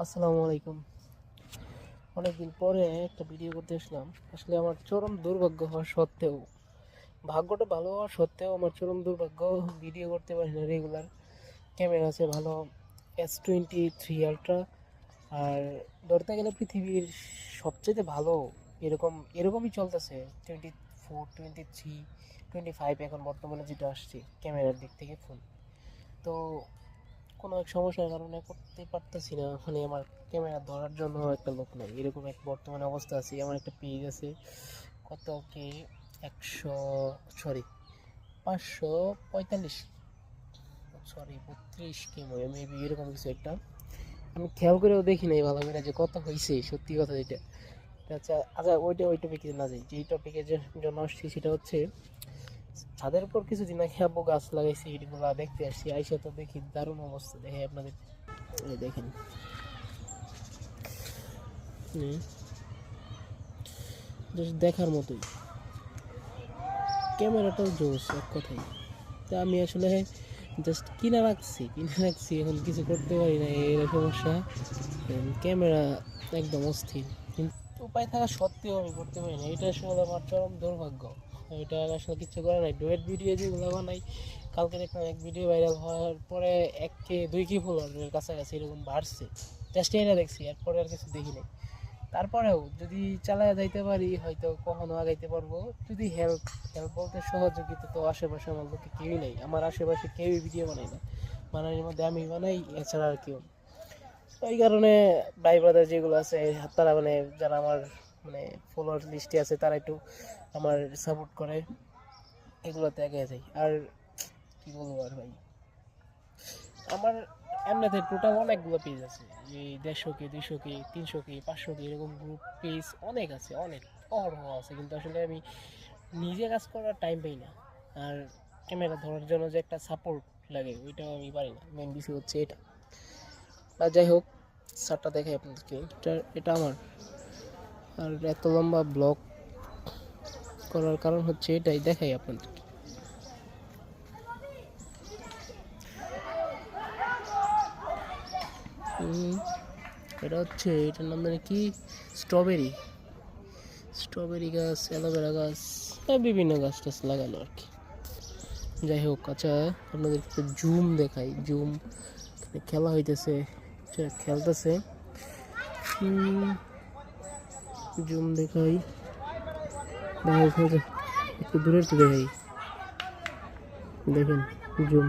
আসসালামু আলাইকুম। অনেকদিন পরে একটা ভিডিও করতে আসলাম। আসলে আমার চরম দুর্ভাগ্য হওয়া সত্ত্বেও, ভাগ্যটা ভালো হওয়া সত্ত্বেও আমার চরম দুর্ভাগ্য, ভিডিও করতে পারি না রেগুলার। ক্যামেরা আছে ভালো, S23 Ultra, আর ধরতে গেলে পৃথিবীর সবচেয়ে ভালো এরকমই চলতেছে 24, 23, 25 এখন বর্তমানে যেটা আসছে ক্যামেরার দিক থেকে ফোন। তো কোনো এক সমস্যার কারণে করতে পারতেছি না, মানে আমার ক্যামেরা ধরার জন্য একটা লোক নাই, এরকম এক বর্তমানে অবস্থা আছে। আমার একটা পেজ আছে, কত কে 100, সরি 545, সরি 32 কে মেবি এরকম কিছু একটা। আমি খেয়াল করেও দেখি নাই ভালো করে যে কত হয়েছে সত্যি কথা যেটা। আচ্ছা আচ্ছা, ওই টপিকে না যাই। যেই টপিকের জন্য আসছি সেটা হচ্ছে ছাদের উপর কিছুদিন আগে আব্বু গাছ লাগাইছে, এগুলা দেখতে আসছি। আইসা তো দেখি দারুণ অবস্থা, দেখে আপনাদের। এই দেখেন, জাস্ট দেখার মতোই, ক্যামেরাটাও জোস এক কথাই। তা আমি আসলে জাস্ট কিনে রাখছি, এখন কিছু করতে পারি না, এর সমস্যা। ক্যামেরা একদম অস্থির, কিন্তু উপায় থাকা সত্ত্বেও আমি করতে পারি না, এটা আসলে আমার চরম দুর্ভাগ্য। এটা আসলে কিছু করে নাই। ডুয়েট ভিডিও যেগুলো বানাই, কালকে দেখলাম এক ভিডিও ভাইরাল হওয়ার পরে 1K 2K ফলোয়ারের কাছাকাছি এরকম বাড়ছে। জাস্ট এটা দেখছি, এরপরে আর কিছু দেখি নাই। তারপরেও যদি চালায় যাইতে পারি হয়তো কখনো আগাইতে পারবো, যদি হেল্প হেল্প বলতে সহযোগিতা তো আশেপাশে আমার লোকে কেউই নেই। আমার আশেপাশে কেউই ভিডিও বানাই না, বানানোর মধ্যে আমি বানাই, এছাড়া আর কেউ। ওই কারণে ভাই ব্রাদার যেগুলো আছে তারা, মানে যারা আমার মানে ফলোয়ার লিস্টে আছে, তারা একটু আমার সাপোর্ট করে, এগুলোতে এগিয়ে যায়। আর কি বলবো আর ভাই, আমার এমনিতে টোটাল অনেকগুলো পেজ আছে, এই 150K 200K 300K 500K এরকম গ্রুপ পেজ অনেক আছে, অনেক অহরহ আছে, কিন্তু আসলে আমি নিজে কাজ করার টাইম পাই না। আর ক্যামেরা ধরার জন্য যে একটা সাপোর্ট লাগে, ওইটাও আমি পারি না। মেন বিষয় হচ্ছে এটা। আর যাই হোক, শার্টটা দেখাই আপনাদেরকে। এটা আমার। আর এত লম্বা ব্লগ করার কারণ হচ্ছে এটাই, দেখাই আপনাদেরকে। এটা হচ্ছে, এটার নাম জানি কি, স্ট্রবেরি স্ট্রবেরি গাছ, অ্যালোভেরা গাছ, বিভিন্ন গাছ টাছ লাগানো আর কি। যাই হোক, আচ্ছা আপনাদের একটু জুম দেখাই। জুম খেলা হইতেছে, খেলতেছে। জুম দেখাই, একটু দূরের তো দেখাই, দেখেন জুম।